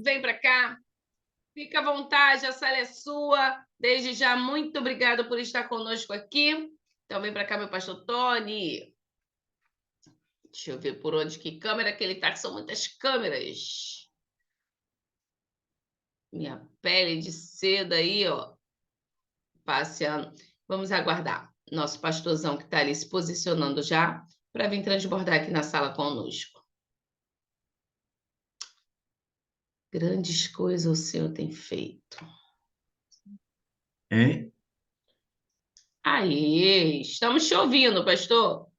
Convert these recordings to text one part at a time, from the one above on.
vem para cá. Fica à vontade, a sala é sua. Desde já, muito obrigada por estar conosco aqui. Então, vem para cá, meu pastor Tony. Deixa eu ver por onde, que câmera que ele tá, que são muitas câmeras. Minha pele de seda aí, ó, passeando. Vamos aguardar nosso pastorzão que está ali se posicionando já para vir transbordar aqui na sala conosco. Grandes coisas o Senhor tem feito. Hein? Aí, estamos te ouvindo, pastor.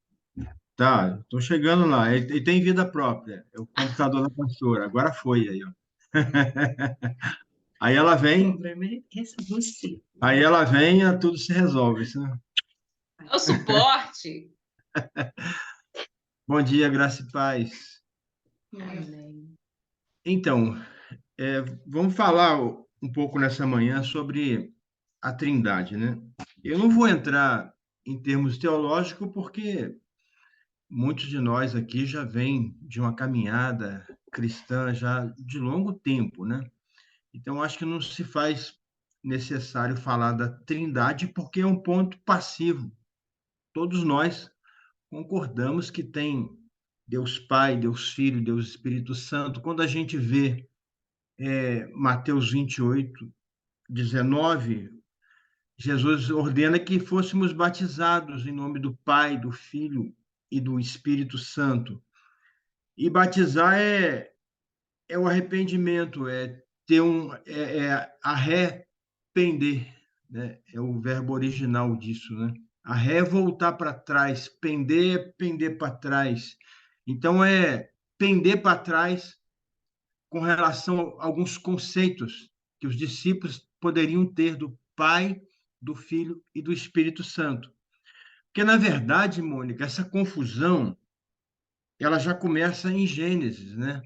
Tá, estou chegando lá. Ele tem vida própria. É o computador da pastora. Agora foi aí, ó. Aí ela vem. Aí ela vem, tudo se resolve. Né? É o suporte. Bom dia, graça e paz. Amém. Então, vamos falar um pouco nessa manhã sobre a Trindade, né? Eu não vou entrar em termos teológicos porque muitos de nós aqui já vêm de uma caminhada cristã já de longo tempo, né? Então, acho que não se faz necessário falar da Trindade porque é um ponto passivo. Todos nós concordamos que tem Deus Pai, Deus Filho, Deus Espírito Santo. Quando a gente vê Mateus 28, 19, Jesus ordena que fôssemos batizados em nome do Pai, do Filho e do Espírito Santo. E batizar é o arrependimento, é ter arrepender, né? É o verbo original disso, né? Arre é voltar para trás, pender é pender para trás. Então é pender para trás com relação a alguns conceitos que os discípulos poderiam ter do Pai, do Filho e do Espírito Santo. Porque, na verdade, Mônica, essa confusão ela já começa em Gênesis, né?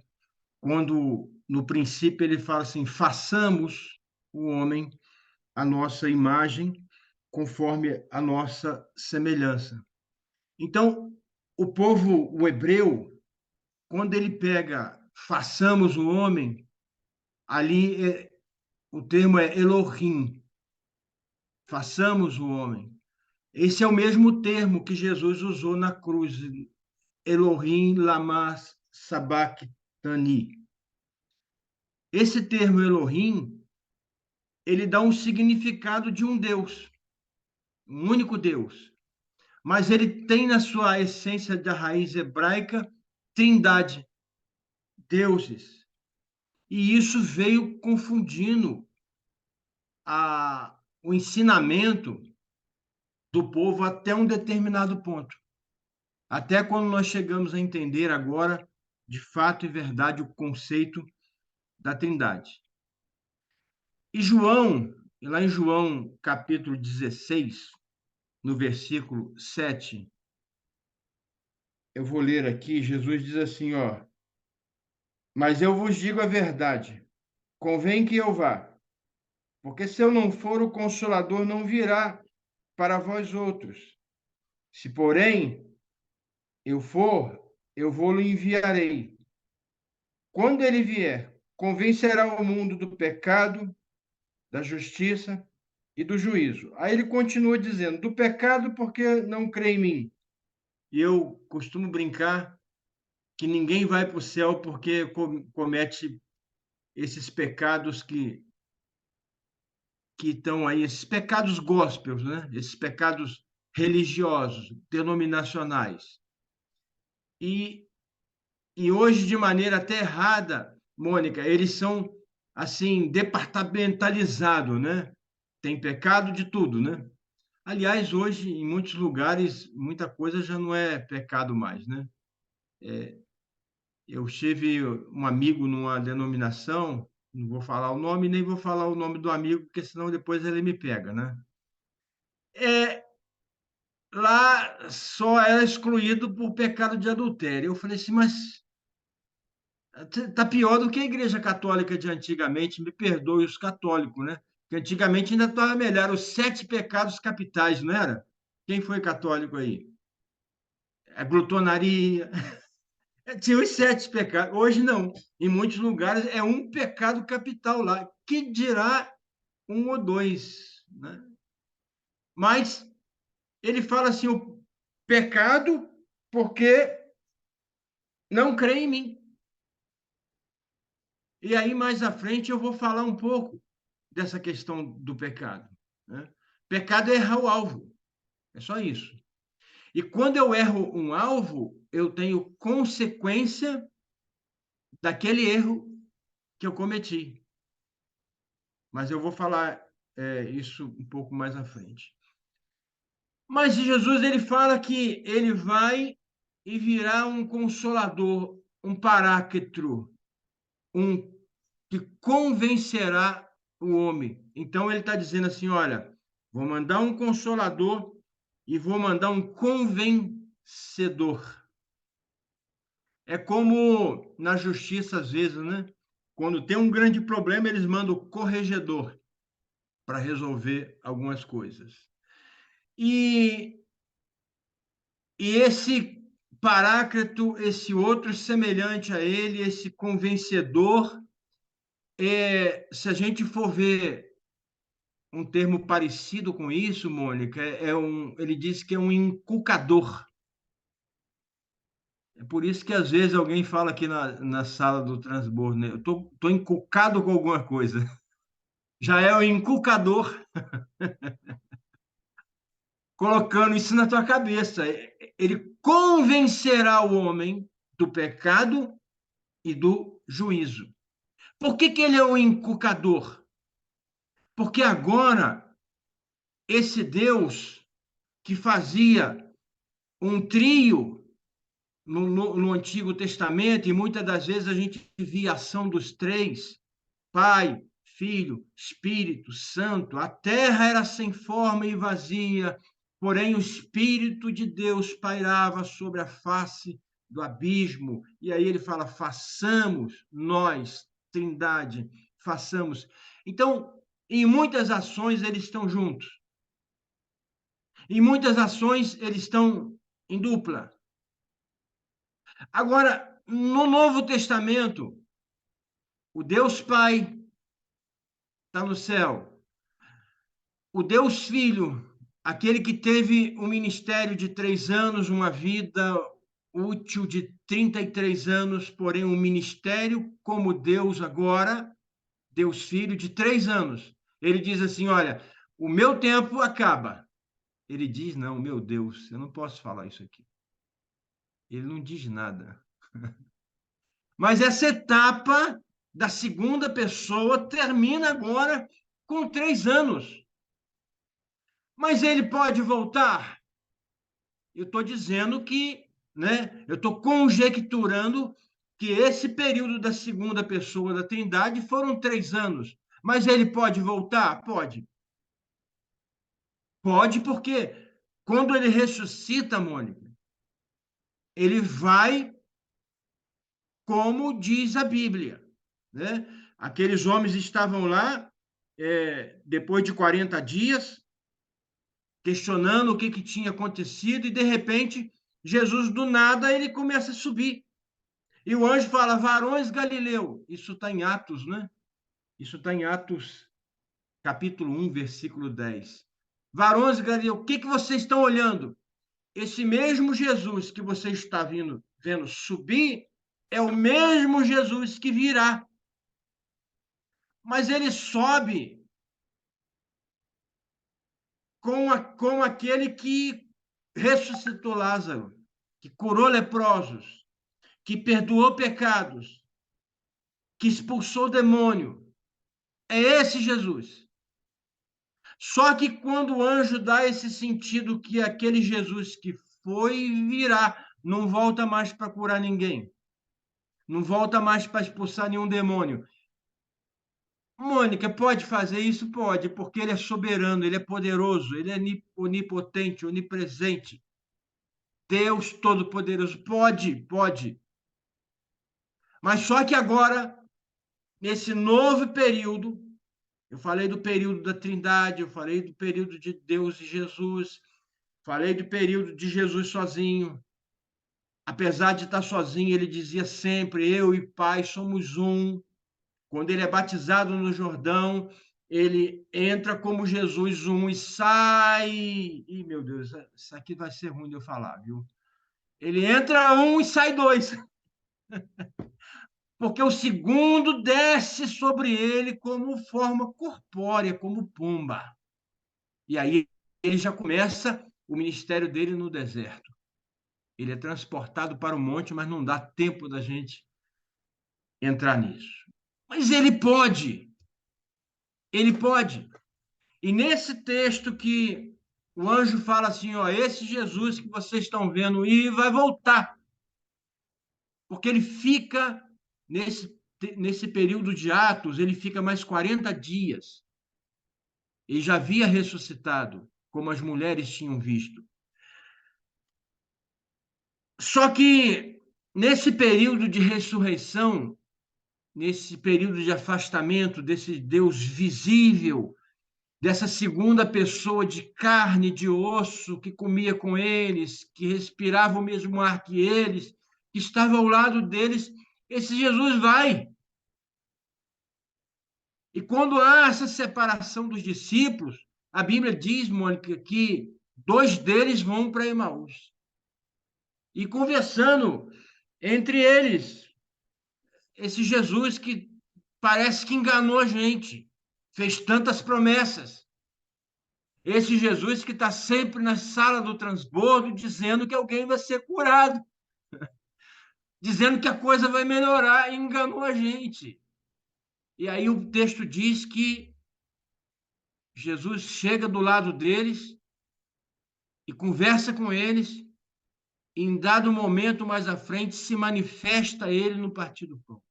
Quando, no princípio, ele fala assim: façamos o homem a nossa imagem, conforme a nossa semelhança. Então, o hebreu, quando ele pega façamos o homem, ali o termo é Elohim, façamos o homem. Esse é o mesmo termo que Jesus usou na cruz, Elohim lama sabachthani. Esse termo Elohim, ele dá um significado de um Deus, um único Deus. Mas ele tem na sua essência da raiz hebraica trindade, deuses. E isso veio confundindo o ensinamento do povo até um determinado ponto. Até quando nós chegamos a entender agora, de fato e verdade, o conceito da Trindade. E João, lá em João capítulo 16, no versículo 7, eu vou ler aqui, Jesus diz assim, ó: mas eu vos digo a verdade, convém que eu vá, porque se eu não for, o Consolador não virá para vós outros. Se, porém, eu for, eu vou-lo enviarei. Quando ele vier, convencerá o mundo do pecado, da justiça e do juízo. Aí ele continua dizendo: do pecado, porque não crê em mim. E eu costumo brincar que ninguém vai para o céu porque comete esses pecados que estão aí, esses pecados gospels, né? Esses pecados religiosos, denominacionais. E, e hoje, de maneira até errada, Mônica, eles são assim departamentalizados, né? Tem pecado de tudo, né? Aliás, hoje, em muitos lugares, muita coisa já não é pecado mais, né? Eu tive um amigo numa denominação, não vou falar o nome, nem vou falar o nome do amigo, porque senão depois ele me pega, né? É, lá só era excluído por pecado de adultério. Eu falei assim, mas tá pior do que a Igreja Católica de antigamente, me perdoe os católicos, né? Que antigamente ainda estava melhor, os 7 pecados capitais, não era? Quem foi católico aí? A glutonaria, Tinha os 7 pecados. Hoje não. Em muitos lugares é um pecado capital lá. Que dirá um ou dois, né? Mas ele fala assim, o pecado porque não crê em mim. E aí, mais à frente, eu vou falar um pouco dessa questão do pecado, né? Pecado é errar o alvo. É só isso. E quando eu erro um alvo, eu tenho consequência daquele erro que eu cometi. Mas eu vou falar isso um pouco mais à frente. Mas Jesus ele fala que ele vai e virá um consolador, um paráclito, um que convencerá o homem. Então ele está dizendo assim: olha, vou mandar um consolador e vou mandar um convencedor. É como na justiça, às vezes, né? Quando tem um grande problema, eles mandam o corregedor para resolver algumas coisas. E, e esse paráclito, esse outro semelhante a ele, esse convencedor, se a gente for ver um termo parecido com isso, Mônica, ele diz que é um inculcador. É por isso que às vezes alguém fala aqui na sala do transbordo, né? Eu tô encucado com alguma coisa. Já é o inculcador colocando isso na tua cabeça. Ele convencerá o homem do pecado e do juízo. Por que ele é o inculcador? Porque agora esse Deus que fazia um trio no Antigo Testamento, e muitas das vezes a gente via a ação dos três, Pai, Filho, Espírito Santo. A terra era sem forma e vazia, porém o Espírito de Deus pairava sobre a face do abismo. E aí ele fala: façamos nós, Trindade, façamos. Então, em muitas ações eles estão juntos. Em muitas ações eles estão em dupla. Agora, no Novo Testamento, o Deus Pai está no céu. O Deus Filho, aquele que teve um ministério de 3 anos, uma vida útil de 33 anos, porém um ministério como Deus agora, Deus Filho, de 3 anos. Ele diz assim: olha, o meu tempo acaba. Ele diz: não, meu Deus, eu não posso falar isso aqui. Ele não diz nada. Mas essa etapa da segunda pessoa termina agora com 3 anos. Mas ele pode voltar? Eu estou dizendo que, né, eu estou conjecturando que esse período da segunda pessoa da Trindade foram 3 anos. Mas ele pode voltar? Pode. Pode, porque quando ele ressuscita, Mônica, ele vai como diz a Bíblia, né? Aqueles homens estavam lá, depois de 40 dias, questionando o que tinha acontecido, e de repente, Jesus, do nada, ele começa a subir. E o anjo fala: varões Galileu. Isso está em Atos, né? Isso está em Atos, capítulo 1, versículo 10. Varões Galileu, o que vocês estão olhando? Esse mesmo Jesus que você está vendo subir é o mesmo Jesus que virá. Mas ele sobe com aquele que ressuscitou Lázaro, que curou leprosos, que perdoou pecados, que expulsou o demônio. É esse Jesus. Só que quando o anjo dá esse sentido que aquele Jesus que foi e virá, não volta mais para curar ninguém, não volta mais para expulsar nenhum demônio. Mônica, pode fazer isso? Pode, porque ele é soberano, ele é poderoso, ele é onipotente, onipresente. Deus Todo-Poderoso. Pode. Mas só que agora, nesse novo período, eu falei do período da Trindade, eu falei do período de Deus e Jesus, falei do período de Jesus sozinho. apesar de estar sozinho, ele dizia sempre: eu e Pai somos um. Quando ele é batizado no Jordão, ele entra como Jesus um e sai. Ih, meu Deus, isso aqui vai ser ruim de eu falar, viu? Ele entra um e sai dois, porque o segundo desce sobre ele como forma corpórea, como pomba. E aí ele já começa o ministério dele no deserto. Ele é transportado para o monte, mas não dá tempo da gente entrar nisso. Mas ele pode, ele pode. E nesse texto que o anjo fala assim, ó, esse Jesus que vocês estão vendo e vai voltar, porque ele fica nesse período de Atos, ele fica mais 40 dias. Ele já havia ressuscitado, como as mulheres tinham visto. Só que nesse período de ressurreição, nesse período de afastamento desse Deus visível, dessa segunda pessoa de carne, de osso, que comia com eles, que respirava o mesmo ar que eles, que estava ao lado deles, esse Jesus vai. E quando há essa separação dos discípulos, a Bíblia diz, Mônica, que 2 deles vão para Emaús. E conversando entre eles, esse Jesus que parece que enganou a gente, fez tantas promessas. Esse Jesus que está sempre na sala do transbordo dizendo que alguém vai ser curado, dizendo que a coisa vai melhorar, e enganou a gente. E aí o texto diz que Jesus chega do lado deles e conversa com eles, e em dado momento mais à frente se manifesta ele no partir do pão.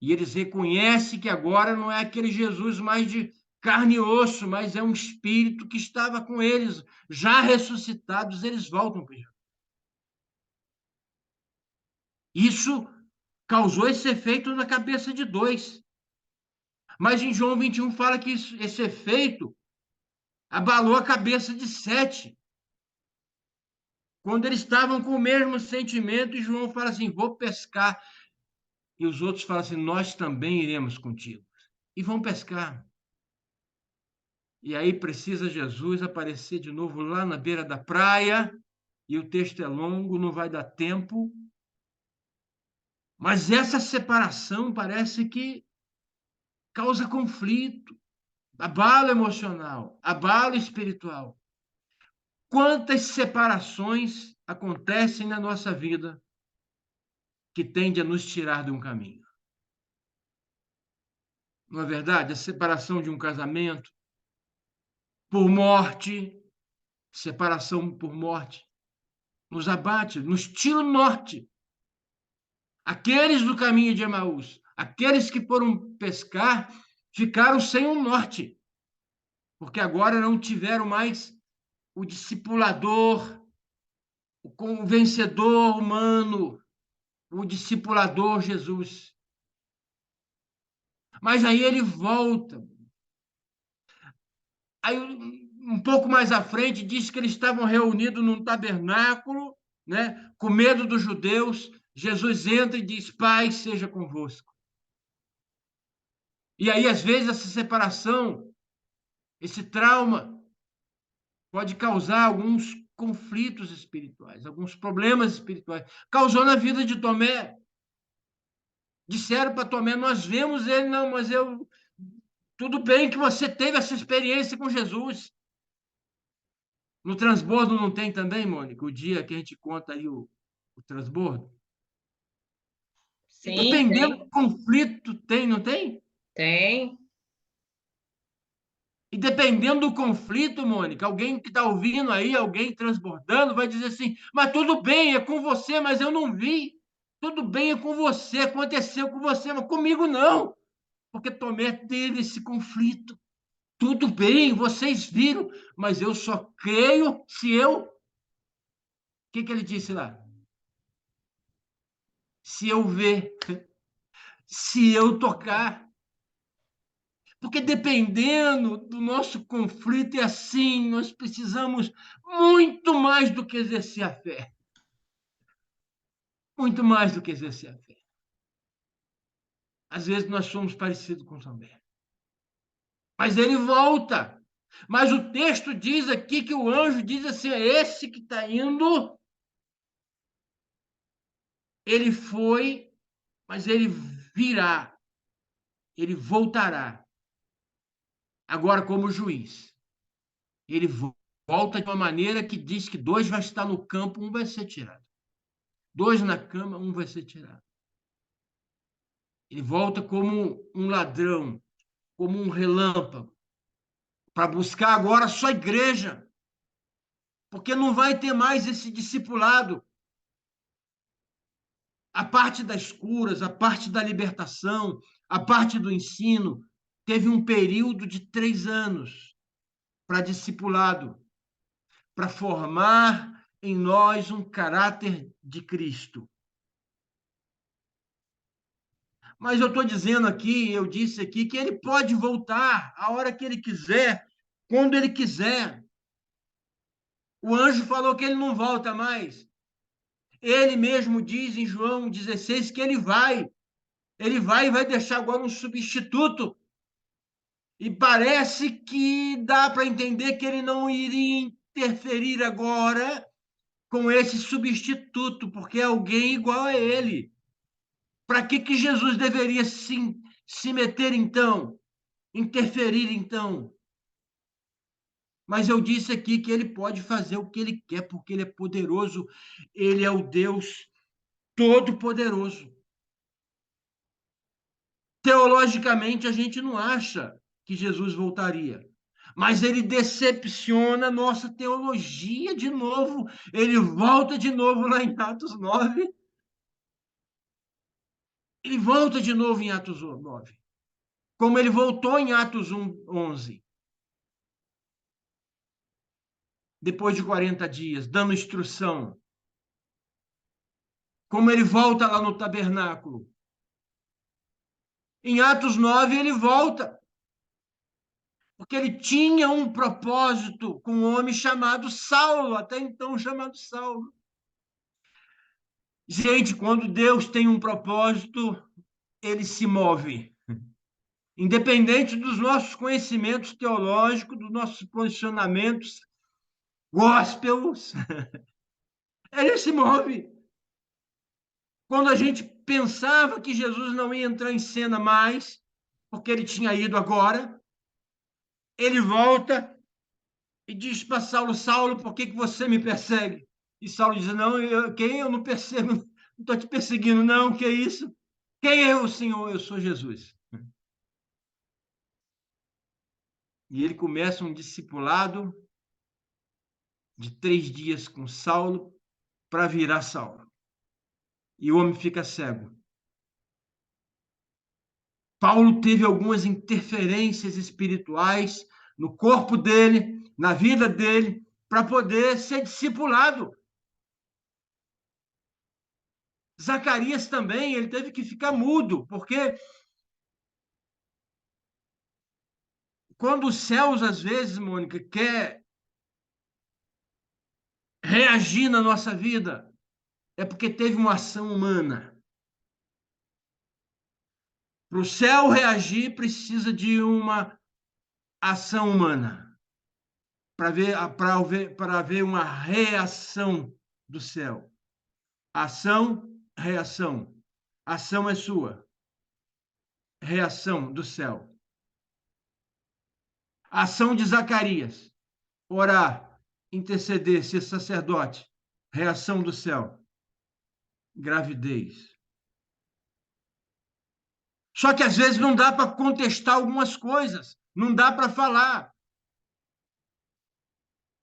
E eles reconhecem que agora não é aquele Jesus mais de carne e osso, mas é um espírito que estava com eles, já ressuscitados, eles voltam para Jesus. Isso causou esse efeito na cabeça de 2. Mas em João 21 fala que esse efeito abalou a cabeça de 7. Quando eles estavam com o mesmo sentimento, e João fala assim: vou pescar. E os outros falam assim: nós também iremos contigo. E vão pescar. E aí precisa Jesus aparecer de novo lá na beira da praia, e o texto é longo, não vai dar tempo. Mas essa separação parece que causa conflito, abalo emocional, abalo espiritual. Quantas separações acontecem na nossa vida que tende a nos tirar de um caminho? Não é verdade? A separação de um casamento por morte, separação por morte, nos abate, nos tira o norte. Aqueles do caminho de Emaús, aqueles que foram pescar, ficaram sem um norte, porque agora não tiveram mais o discipulador, o convencedor humano, o discipulador Jesus. Mas aí ele volta. Aí, um pouco mais à frente, diz que eles estavam reunidos num tabernáculo, né, com medo dos judeus. Jesus entra e diz: Pai, seja convosco. E aí, às vezes, essa separação, esse trauma, pode causar alguns conflitos espirituais, alguns problemas espirituais. Causou na vida de Tomé. Disseram para Tomé: nós vemos ele, não, mas eu. Tudo bem que você teve essa experiência com Jesus. No transbordo não tem também, Mônica, o dia que a gente conta aí o transbordo? E Sim, dependendo tem. do conflito, tem, não tem? Tem. E dependendo do conflito, Mônica, alguém que está ouvindo aí, alguém transbordando, vai dizer assim: mas tudo bem, é com você, mas eu não vi. Tudo bem, é com você, aconteceu com você, mas comigo não. Porque Tomé teve esse conflito. Tudo bem, vocês viram, mas eu só creio se eu. O que ele disse lá? Se eu ver, se eu tocar. Porque dependendo do nosso conflito, é assim, nós precisamos muito mais do que exercer a fé. muito mais do que exercer a fé. Às vezes nós somos parecidos com também. Mas ele volta. Mas o texto diz aqui que o anjo diz assim: é esse que está indo. Ele foi, mas ele virá. Ele voltará. Agora, como juiz. Ele volta de uma maneira que diz que 2 vai estar no campo, um vai ser tirado. 2 na cama, um vai ser tirado. Ele volta como um ladrão, como um relâmpago, para buscar agora a sua igreja, porque não vai ter mais esse discipulado. A parte das curas, a parte da libertação, a parte do ensino, teve um período de 3 anos para discipulado, para formar em nós um caráter de Cristo. Mas eu estou dizendo aqui, eu disse aqui, que ele pode voltar a hora que ele quiser, quando ele quiser. O anjo falou que ele não volta mais. Ele mesmo diz em João 16 que ele vai. Ele vai e vai deixar agora um substituto. E parece que dá para entender que ele não iria interferir agora com esse substituto, porque é alguém igual a ele. Para que Jesus deveria se meter então? Interferir então? Mas eu disse aqui que ele pode fazer o que ele quer, porque ele é poderoso, ele é o Deus Todo-Poderoso. Teologicamente, a gente não acha que Jesus voltaria, mas ele decepciona a nossa teologia de novo, ele volta de novo lá em Atos 9, ele volta de novo em Atos 9, como ele voltou em Atos 11, depois de 40 dias, dando instrução, como ele volta lá no tabernáculo. Em Atos 9, ele volta, porque ele tinha um propósito com um homem chamado Saulo, até então chamado Saulo. Gente, quando Deus tem um propósito, ele se move. Independente dos nossos conhecimentos teológicos, dos nossos posicionamentos gospels, ele se move. Quando a gente pensava que Jesus não ia entrar em cena mais, porque ele tinha ido agora, ele volta e diz para Saulo: Saulo, por que você me persegue? E Saulo diz: não, quem eu não percebo, não estou te perseguindo, não, que é isso? Quem é o Senhor? Eu sou Jesus. E ele começa um discipulado de 3 dias com Saulo para virar Saulo. E o homem fica cego. Paulo teve algumas interferências espirituais no corpo dele, na vida dele, para poder ser discipulado. Zacarias também, ele teve que ficar mudo, porque quando os céus, às vezes, Mônica, quer reagir na nossa vida, é porque teve uma ação humana. Para o céu reagir, precisa de uma ação humana. Para haver uma reação do céu. Ação, reação. Ação é sua. Reação do céu. Ação de Zacarias. Orar, interceder, ser sacerdote. Reação do céu. Gravidez. Só que às vezes não dá para contestar algumas coisas. Não dá para falar.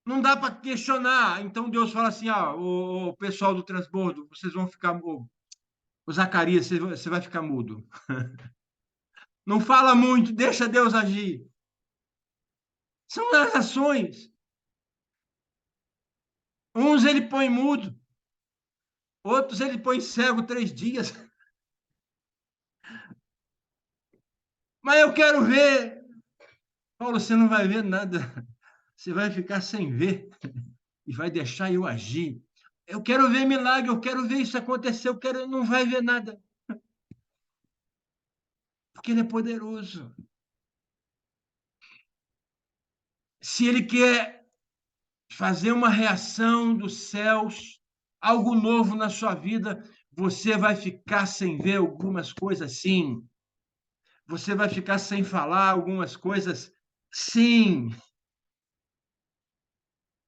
Não dá para questionar. Então Deus fala assim: o pessoal do transbordo, vocês vão ficar. O Zacarias, você vai ficar mudo. Não fala muito, deixa Deus agir. São as ações. Uns ele põe mudo, outros ele põe cego 3 dias. Mas eu quero ver. Paulo, você não vai ver nada. Você vai ficar sem ver e vai deixar eu agir. Eu quero ver milagre, eu quero ver isso acontecer, não vai ver nada. Porque ele é poderoso. Se ele quer fazer uma reação dos céus, algo novo na sua vida, você vai ficar sem ver algumas coisas, sim. Você vai ficar sem falar algumas coisas, sim.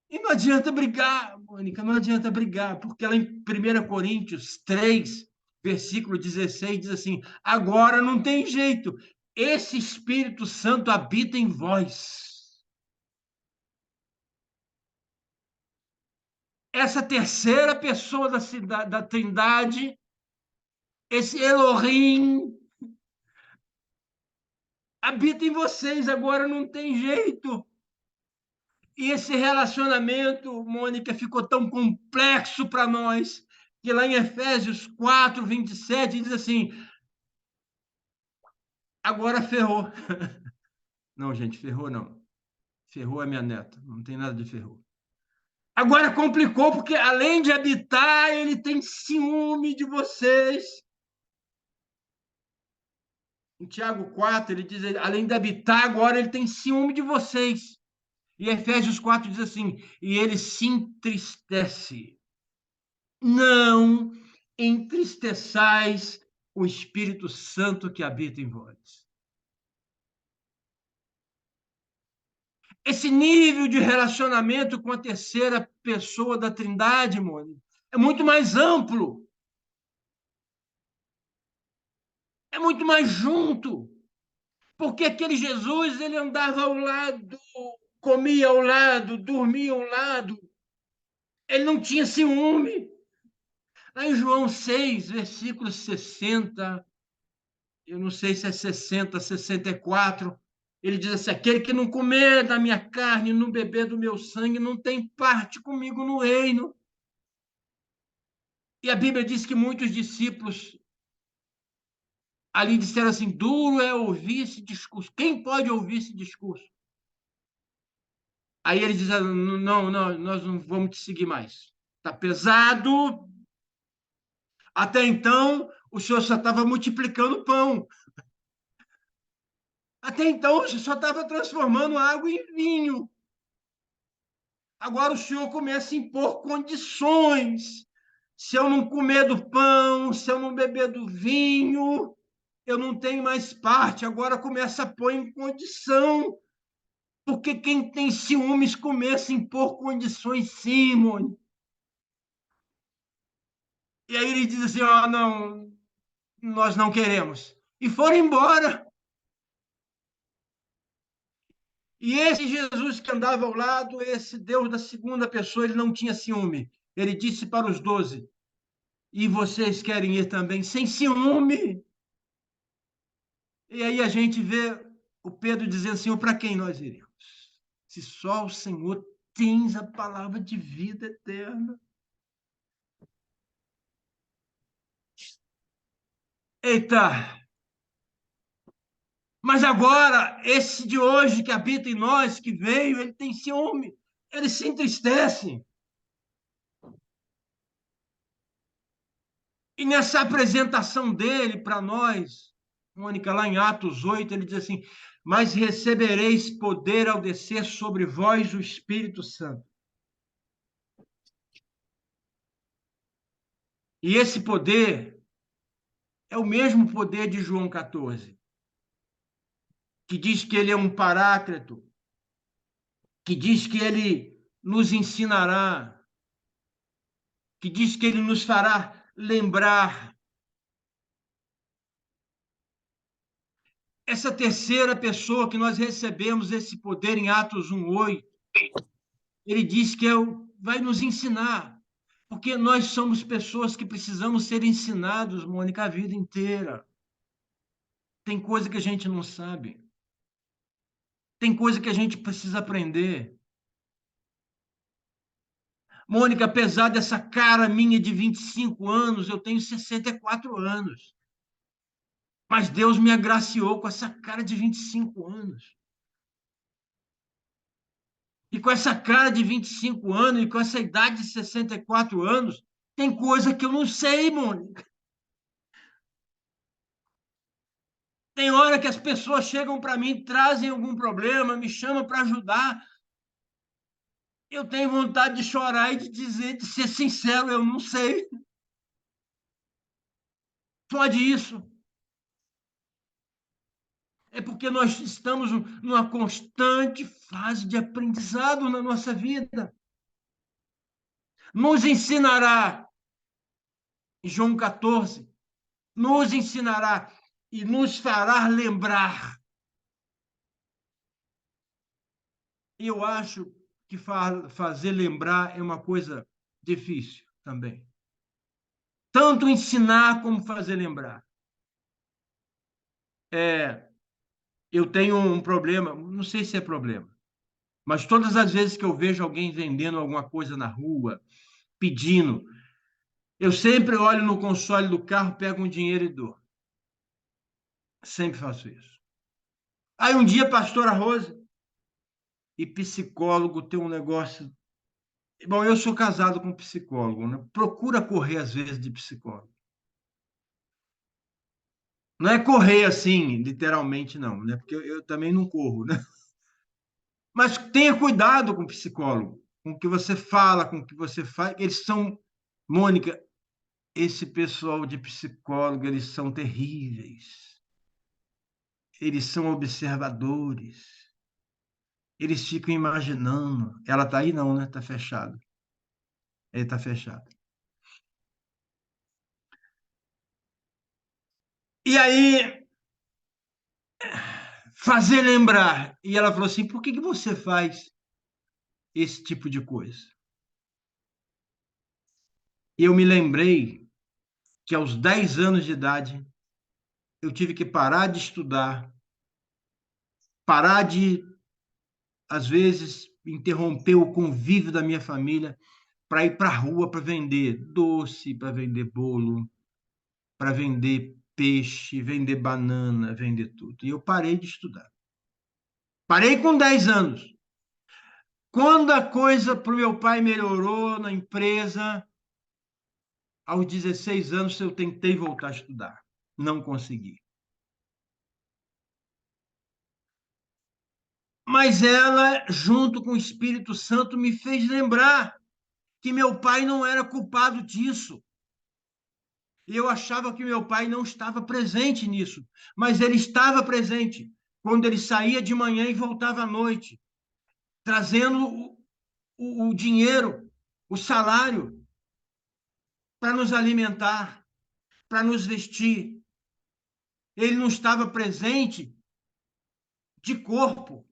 E não adianta brigar, Mônica, não adianta brigar, porque lá em 1 Coríntios 3, versículo 16, diz assim: agora não tem jeito, esse Espírito Santo habita em vós. Essa terceira pessoa da Trindade, esse Elohim, habita em vocês, agora não tem jeito. E esse relacionamento, Mônica, ficou tão complexo para nós, que lá em Efésios 4, 27, diz assim: agora ferrou. Não, gente, ferrou não. Ferrou a minha neta, não tem nada de ferrou. Agora complicou, porque além de habitar, ele tem ciúme de vocês. Em Tiago 4, ele diz: além de habitar, agora ele tem ciúme de vocês. E Efésios 4 diz assim: e ele se entristece. Não entristeçais o Espírito Santo que habita em vós. Esse nível de relacionamento com a terceira pessoa da Trindade, Mônica, é muito mais amplo, é muito mais junto, porque aquele Jesus, ele andava ao lado, comia ao lado, dormia ao lado, ele não tinha ciúme. Lá em João 6, versículo 60, eu não sei se é 60, 64, ele diz assim: aquele que não comer da minha carne, não beber do meu sangue, não tem parte comigo no reino. E a Bíblia diz que muitos discípulos ali disseram assim: duro é ouvir esse discurso. Quem pode ouvir esse discurso? Aí ele diz: não, não, nós não vamos te seguir mais. Está pesado. Até então, o senhor só estava multiplicando pão. Até então, o senhor só estava transformando água em vinho. Agora o senhor começa a impor condições. Se eu não comer do pão, se eu não beber do vinho, eu não tenho mais parte. Agora começa a pôr em condição. Porque quem tem ciúmes começa a impor condições, Simone. E aí ele diz assim: ó, não, nós não queremos. E foram embora. E esse Jesus que andava ao lado, esse Deus da segunda pessoa, ele não tinha ciúme. Ele disse para os 12: e vocês querem ir também sem ciúme? E aí a gente vê o Pedro dizendo: Senhor, para quem nós iremos? Se só o Senhor tens a palavra de vida eterna. Eita! Mas agora, esse de hoje que habita em nós, que veio, ele tem ciúme, ele se entristece. E nessa apresentação dele para nós, Mônica, lá em Atos 8, ele diz assim: mas recebereis poder ao descer sobre vós o Espírito Santo. E esse poder é o mesmo poder de João 14, que diz que ele é um paráclito, que diz que ele nos ensinará, que diz que ele nos fará lembrar. Essa terceira pessoa que nós recebemos esse poder em Atos 1:8, ele diz que vai nos ensinar, porque nós somos pessoas que precisamos ser ensinados, Mônica, a vida inteira. Tem coisa que a gente não sabe, tem coisa que a gente precisa aprender. Mônica, apesar dessa cara minha de 25 anos, eu tenho 64 anos. Mas Deus me agraciou com essa cara de 25 anos. E com essa cara de 25 anos e com essa idade de 64 anos, tem coisa que eu não sei, Mônica. Tem hora que as pessoas chegam para mim, trazem algum problema, me chamam para ajudar. Eu tenho vontade de chorar e de dizer, de ser sincero, eu não sei. Pode isso. É porque nós estamos numa constante fase de aprendizado na nossa vida. Nos ensinará, João 14, nos ensinará e nos fará lembrar. E eu acho que fazer lembrar é uma coisa difícil também. Tanto ensinar como fazer lembrar. Eu tenho um problema, não sei se é problema, mas todas as vezes que eu vejo alguém vendendo alguma coisa na rua, pedindo, eu sempre olho no console do carro, pego um dinheiro e dou. Sempre faço isso. Aí um dia, pastora Rose e psicólogo tem um negócio. Bom, eu sou casado com psicólogo, né? Procura correr às vezes de psicólogo. Não é correr assim, literalmente, não, né? Porque eu também não corro, né? Mas tenha cuidado com o psicólogo, com o que você fala, com o que você faz. Eles são, Mônica, esse pessoal de psicólogo, eles são terríveis. Eles são observadores. Eles ficam imaginando. Ela está aí, não, né? Está fechado. Ele está fechado. E aí, fazer lembrar. E ela falou assim: por que você faz esse tipo de coisa? E eu me lembrei que aos 10 anos de idade, eu tive que parar de estudar, parar de, às vezes, interromper o convívio da minha família para ir para a rua para vender doce, para vender bolo, para vender peixe, vender banana, vender tudo. E eu parei de estudar. Parei com 10 anos. Quando a coisa para o meu pai melhorou na empresa, aos 16 anos eu tentei voltar a estudar. Não consegui. Mas ela, junto com o Espírito Santo, me fez lembrar que meu pai não era culpado disso. E eu achava que meu pai não estava presente nisso, mas ele estava presente quando ele saía de manhã e voltava à noite, trazendo o dinheiro, o salário, para nos alimentar, para nos vestir. Ele não estava presente de corpo,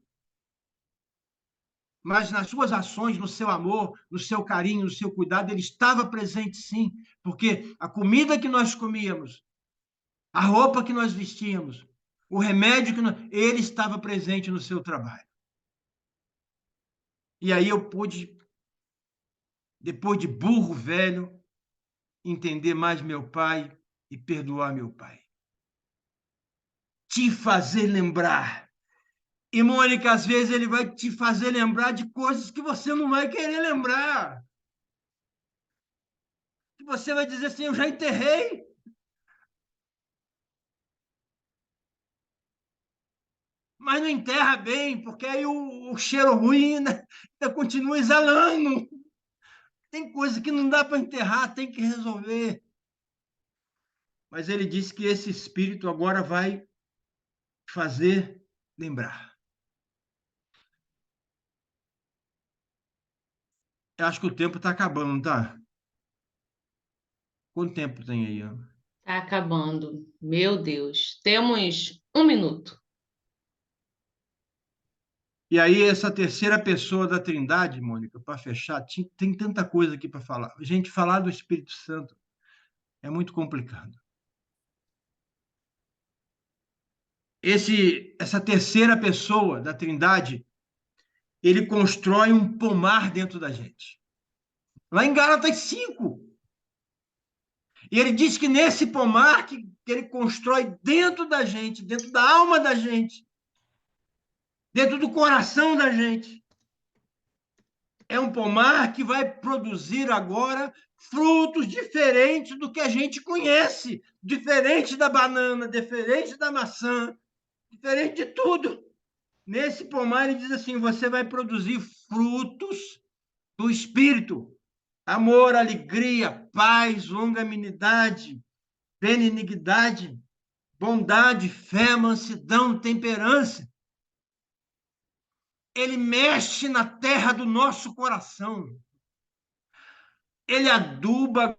mas nas suas ações, no seu amor, no seu carinho, no seu cuidado, ele estava presente sim, porque a comida que nós comíamos, a roupa que nós vestíamos, o remédio que ele estava presente no seu trabalho. E aí eu pude, depois de burro velho, entender mais meu pai e perdoar meu pai. Te fazer lembrar. E, Mônica, às vezes ele vai te fazer lembrar de coisas que você não vai querer lembrar. Que você vai dizer assim, eu já enterrei. Mas não enterra bem, porque aí o cheiro ruim ainda continua exalando. Tem coisa que não dá para enterrar, tem que resolver. Mas ele disse que esse espírito agora vai fazer lembrar. Eu acho que o tempo está acabando, não tá? Quanto tempo tem aí? Está acabando. Meu Deus. Temos 1 minuto. E aí, essa terceira pessoa da Trindade, Mônica, para fechar, tem tanta coisa aqui para falar. Gente, falar do Espírito Santo é muito complicado. Essa terceira pessoa da Trindade, ele constrói um pomar dentro da gente. Lá em Gálatas 5. E ele diz que nesse pomar que ele constrói dentro da gente, dentro da alma da gente, dentro do coração da gente, É um pomar que vai produzir agora frutos diferentes do que a gente conhece, diferente da banana, diferente da maçã, diferente de tudo. Nesse pomar, ele diz assim: você vai produzir frutos do Espírito: amor, alegria, paz, longanimidade, benignidade, bondade, fé, mansidão, temperança. Ele mexe na terra do nosso coração. Ele aduba